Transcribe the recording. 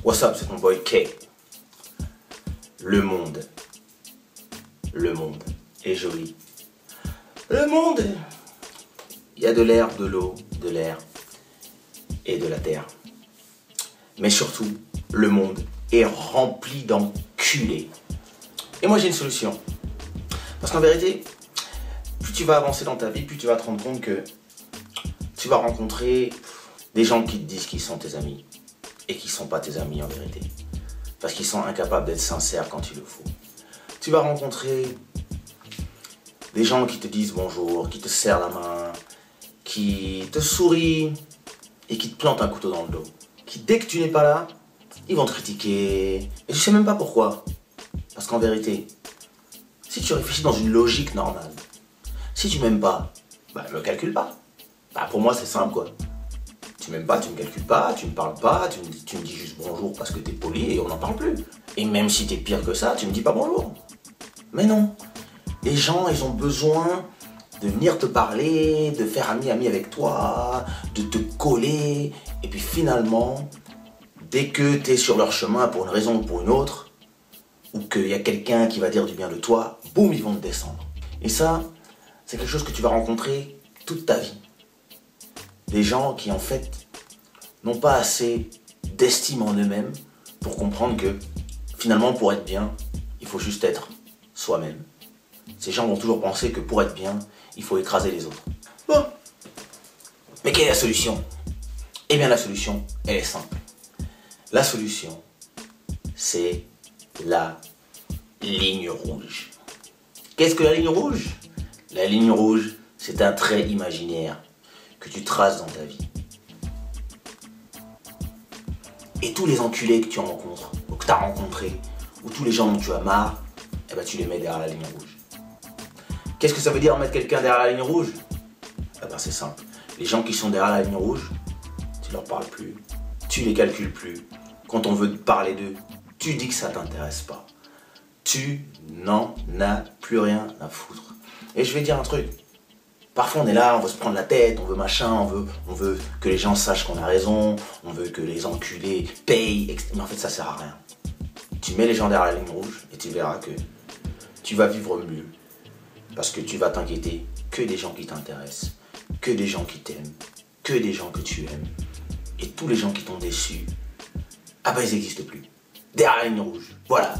What's up, c'est ton boy K. Le monde est joli. Le monde, il y a de l'air, de l'eau, de l'air et de la terre. Mais surtout, le monde est rempli d'enculés. Et moi j'ai une solution. Parce qu'en vérité, plus tu vas avancer dans ta vie, plus tu vas te rendre compte que tu vas rencontrer des gens qui te disent qu'ils sont tes amis et qui ne sont pas tes amis en vérité. Parce qu'ils sont incapables d'être sincères quand il le faut. Tu vas rencontrer des gens qui te disent bonjour, qui te serrent la main, qui te sourient et qui te plantent un couteau dans le dos. Qui, dès que tu n'es pas là, ils vont te critiquer. Et tu sais même pas pourquoi. Parce qu'en vérité, si tu réfléchis dans une logique normale, si tu m'aimes pas, bah me calcule pas. Bah pour moi c'est simple quoi. Tu m'aimes pas, tu me calcules pas, tu me parles pas, tu me dis juste bonjour parce que t'es poli et on n'en parle plus. Et même si t'es pire que ça, tu me dis pas bonjour. Mais non. Les gens, ils ont besoin de venir te parler, de faire ami avec toi, de te coller. Et puis finalement, dès que tu es sur leur chemin pour une raison ou pour une autre, ou qu'il y a quelqu'un qui va dire du bien de toi, boum, ils vont te descendre. Et ça, c'est quelque chose que tu vas rencontrer toute ta vie. Des gens qui en fait n'ont pas assez d'estime en eux-mêmes pour comprendre que finalement pour être bien, il faut juste être soi-même. Ces gens vont toujours penser que pour être bien, il faut écraser les autres. Bon, mais quelle est la solution? Eh bien la solution, elle est simple. La solution, c'est la ligne rouge. Qu'est-ce que la ligne rouge? La ligne rouge, c'est un trait imaginaire que tu traces dans ta vie. Et tous les enculés que tu rencontres, ou que tu as rencontrés, ou tous les gens dont tu as marre, eh ben tu les mets derrière la ligne rouge. Qu'est-ce que ça veut dire mettre quelqu'un derrière la ligne rouge? Eh ben c'est simple. Les gens qui sont derrière la ligne rouge, tu leur parles plus, tu les calcules plus. Quand on veut te parler d'eux, tu dis que ça t'intéresse pas. Tu n'en as plus rien à foutre. Et je vais te dire un truc. Parfois on est là, on veut se prendre la tête, on veut machin, on veut que les gens sachent qu'on a raison, on veut que les enculés payent, mais en fait ça sert à rien. Tu mets les gens derrière la ligne rouge et tu verras que tu vas vivre mieux. Parce que tu vas t'inquiéter que des gens qui t'intéressent, que des gens qui t'aiment, que des gens que tu aimes. Et tous les gens qui t'ont déçu, ah ben ils n'existent plus. Derrière la ligne rouge, voilà.